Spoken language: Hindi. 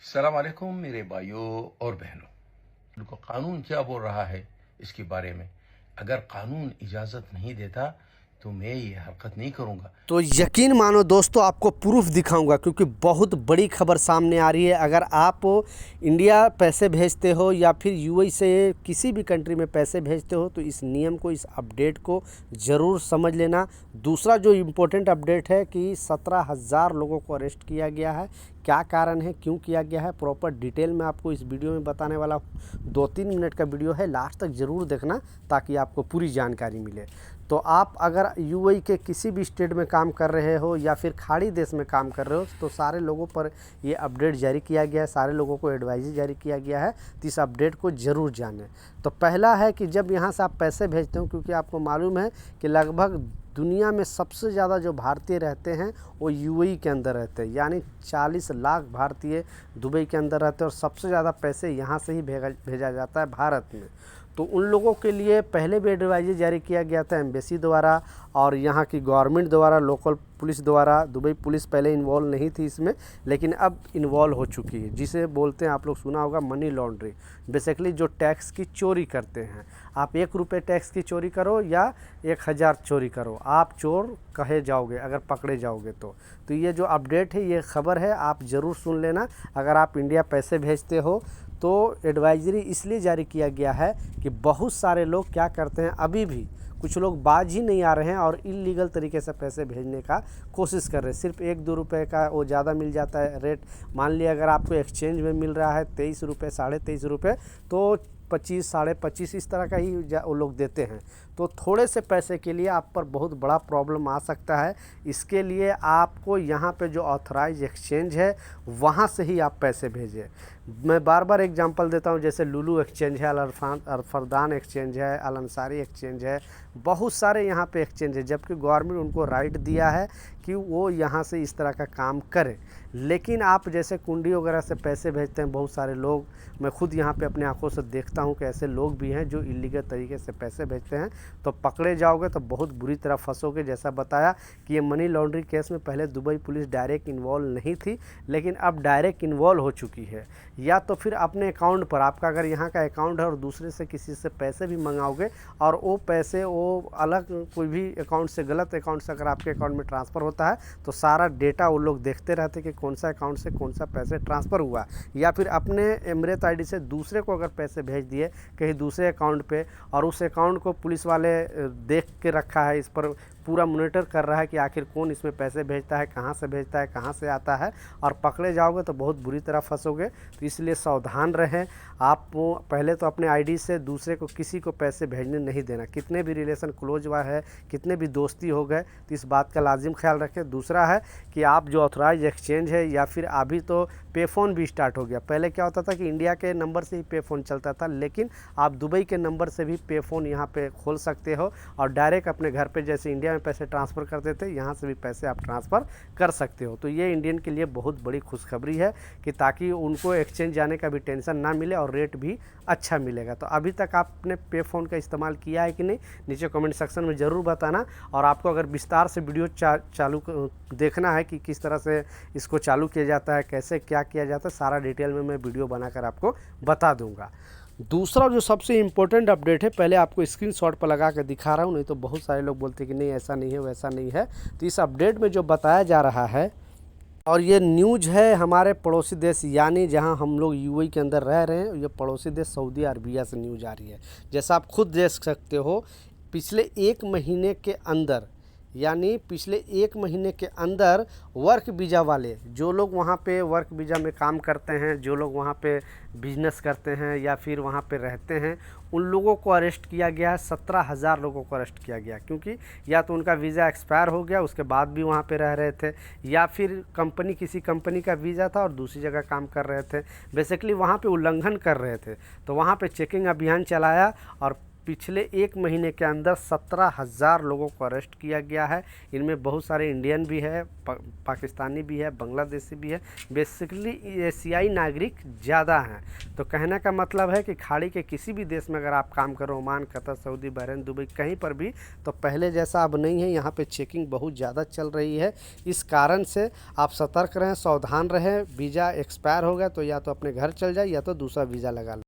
अस्सलाम वालेकुम मेरे भाइयों और बहनों। उनको कानून क्या बोल रहा है इसके बारे में, अगर कानून इजाज़त नहीं देता तो मैं ये हरकत नहीं करूँगा। तो यकीन मानो दोस्तों, आपको प्रूफ दिखाऊंगा क्योंकि बहुत बड़ी खबर सामने आ रही है। अगर आप इंडिया पैसे भेजते हो या फिर यूएई से किसी भी कंट्री में पैसे भेजते हो तो इस नियम को, इस अपडेट को ज़रूर समझ लेना। दूसरा जो इम्पोर्टेंट अपडेट है कि 17,000 लोगों को अरेस्ट किया गया है। क्या कारण है, क्यों किया गया है, प्रॉपर डिटेल में आपको इस वीडियो में बताने वाला हूँ। 2-3 मिनट का वीडियो है, लास्ट तक ज़रूर देखना ताकि आपको पूरी जानकारी मिले। तो आप अगर यूएई के किसी भी स्टेट में काम कर रहे हो या फिर खाड़ी देश में काम कर रहे हो तो सारे लोगों पर ये अपडेट जारी किया गया है, सारे लोगों को एडवाइजरी जारी किया गया है। तो इस अपडेट को ज़रूर जानें। तो पहला है कि जब यहाँ से आप पैसे भेजते हो, क्योंकि आपको मालूम है कि लगभग दुनिया में सबसे ज़्यादा जो भारतीय रहते हैं वो यूएई के अंदर रहते हैं, यानी 40 लाख भारतीय दुबई के अंदर रहते हैं और सबसे ज़्यादा पैसे यहाँ से ही भेजा जाता है भारत में। तो उन लोगों के लिए पहले भी एडवाइजरी जारी किया गया था एम्बेसी द्वारा और यहाँ की गवर्नमेंट द्वारा, लोकल पुलिस द्वारा। दुबई पुलिस पहले इन्वॉल्व नहीं थी इसमें, लेकिन अब इन्वॉल्व हो चुकी है, जिसे बोलते हैं, आप लोग सुना होगा, मनी लॉन्ड्रिंग। बेसिकली जो टैक्स की चोरी करते हैं, आप 1 रुपये टैक्स की चोरी करो या 1000 चोरी करो, आप चोर कहे जाओगे अगर पकड़े जाओगे तो ये जो अपडेट है, ये खबर है, आप ज़रूर सुन लेना। अगर आप इंडिया पैसे भेजते हो तो एडवाइजरी इसलिए जारी किया गया है कि बहुत सारे लोग क्या करते हैं, अभी भी कुछ लोग बाज ही नहीं आ रहे हैं और इलीगल तरीके से पैसे भेजने का कोशिश कर रहे हैं। सिर्फ 1-2 रुपये का वो ज़्यादा मिल जाता है रेट। मान लिया अगर आपको एक्सचेंज में मिल रहा है 23 रुपये, 23.5 रुपये, तो 25, 25.5 इस तरह का ही वो लोग देते हैं। तो थोड़े से पैसे के लिए आप पर बहुत बड़ा प्रॉब्लम आ सकता है। इसके लिए आपको यहाँ पे जो ऑथराइज एक्सचेंज है वहाँ से ही आप पैसे भेजें। मैं बार बार एग्जांपल देता हूँ, जैसे लुलु एक्सचेंज है, अल फरदान एक्सचेंज है, अल अंसारी एक्सचेंज है, बहुत सारे यहाँ पे एक्सचेंज है, जबकि गवर्नमेंट उनको राइट दिया है कि वो यहाँ से इस तरह का काम करें। लेकिन आप जैसे कुंडी वगैरह से पैसे भेजते हैं बहुत सारे लोग, मैं खुद यहाँ पे अपने आंखों से देखता हूँ कि ऐसे लोग भी हैं जो इलीगल तरीके से पैसे भेजते हैं। तो पकड़े जाओगे तो बहुत बुरी तरह फंसोगे। जैसा बताया कि ये मनी लॉन्ड्रिंग केस में पहले दुबई पुलिस डायरेक्ट इन्वॉल्व नहीं थी, लेकिन अब डायरेक्ट इन्वॉल्व हो चुकी है। या तो फिर अपने अकाउंट पर, आपका अगर यहाँ का अकाउंट है और दूसरे से किसी से पैसे भी मंगाओगे और वो पैसे वो अलग कोई भी अकाउंट से, गलत अकाउंट से अगर आपके अकाउंट में ट्रांसफ़र होता है तो सारा डेटा वो लोग देखते रहते कि कौन सा अकाउंट से कौन सा पैसे ट्रांसफ़र हुआ। या फिर अपने एमरेत आईडी से दूसरे को अगर पैसे भेज दिए कहीं दूसरे अकाउंट पे और उस अकाउंट को पुलिस वाले देख के रखा है, इस पर पूरा मॉनिटर कर रहा है कि आखिर कौन इसमें पैसे भेजता है, कहाँ से भेजता है, कहाँ से आता है, और पकड़े जाओगे तो बहुत बुरी तरह फंसोगे। तो इसलिए सावधान रहें। आप पहले तो अपने आईडी से दूसरे को, किसी को पैसे भेजने नहीं देना। कितने भी रिलेशन क्लोज हुआ है, कितने भी दोस्ती हो गए, तो इस बात का लाजिम ख्याल रखें। दूसरा है कि आप जो ऑथराइज एक्सचेंज है, या फिर अभी तो पे फ़ोन भी स्टार्ट हो गया। पहले क्या होता था कि इंडिया के नंबर से ही पे फ़ोन चलता था, लेकिन आप दुबई के नंबर से भी पे फ़ोन यहाँ पे खोल सकते हो और डायरेक्ट अपने घर पे जैसे इंडिया में पैसे ट्रांसफ़र करते थे, यहाँ से भी पैसे आप ट्रांसफ़र कर सकते हो। तो ये इंडियन के लिए बहुत बड़ी खुशखबरी है कि ताकि उनको एक्सचेंज जाने का भी टेंशन ना मिले और रेट भी अच्छा मिलेगा। तो अभी तक आपने पे फ़ोन का इस्तेमाल किया है कि नहीं, नीचे कमेंट सेक्शन में ज़रूर बताना। और आपको अगर विस्तार से वीडियो चालू देखना है कि किस तरह से इसको चालू किया जाता है, कैसे क्या किया जाता है, सारा डिटेल में मैं वीडियो बनाकर आपको बता दूंगा। दूसरा जो सबसे इम्पोर्टेंट अपडेट है, पहले आपको स्क्रीनशॉट पर लगा के दिखा रहा हूँ, नहीं तो बहुत सारे लोग बोलते हैं कि नहीं ऐसा नहीं है, वैसा नहीं है। तो इस अपडेट में जो बताया जा रहा है, और ये न्यूज़ है हमारे पड़ोसी देश, यानी जहां हम लोग यूएई के अंदर रह रहे हैं, ये पड़ोसी देश सऊदी अरबिया से न्यूज़ आ रही है। जैसा आप खुद देख सकते हो, पिछले 1 महीने के अंदर, यानी पिछले 1 महीने के अंदर वर्क वीज़ा वाले जो लोग वहाँ पे वर्क वीज़ा में काम करते हैं, जो लोग वहाँ पे बिजनेस करते हैं या फिर वहाँ पे रहते हैं, उन लोगों को अरेस्ट किया गया है। 17,000 लोगों को अरेस्ट किया गया, क्योंकि या तो उनका वीज़ा एक्सपायर हो गया, उसके बाद भी वहाँ पे रह रहे थे, या फिर किसी कंपनी का वीज़ा था और दूसरी जगह काम कर रहे थे। बेसिकली वहाँ पे उल्लंघन कर रहे थे, तो वहाँ पे चेकिंग अभियान चलाया और पिछले 1 महीने के अंदर 17,000 लोगों को अरेस्ट किया गया है। इनमें बहुत सारे इंडियन भी है, पाकिस्तानी भी है, बांग्लादेशी भी है। बेसिकली एशियाई नागरिक ज़्यादा हैं। तो कहने का मतलब है कि खाड़ी के किसी भी देश में अगर आप काम करो, Oman, Qatar, Saudi, Bahrain, Dubai, कहीं पर भी, तो पहले जैसा अब नहीं है। यहाँ पे चेकिंग बहुत ज़्यादा चल रही है। इस कारण से आप सतर्क रहें, सावधान रहें। वीज़ा एक्सपायर हो गया तो या तो अपने घर चल जाए या तो दूसरा वीज़ा लगा लें।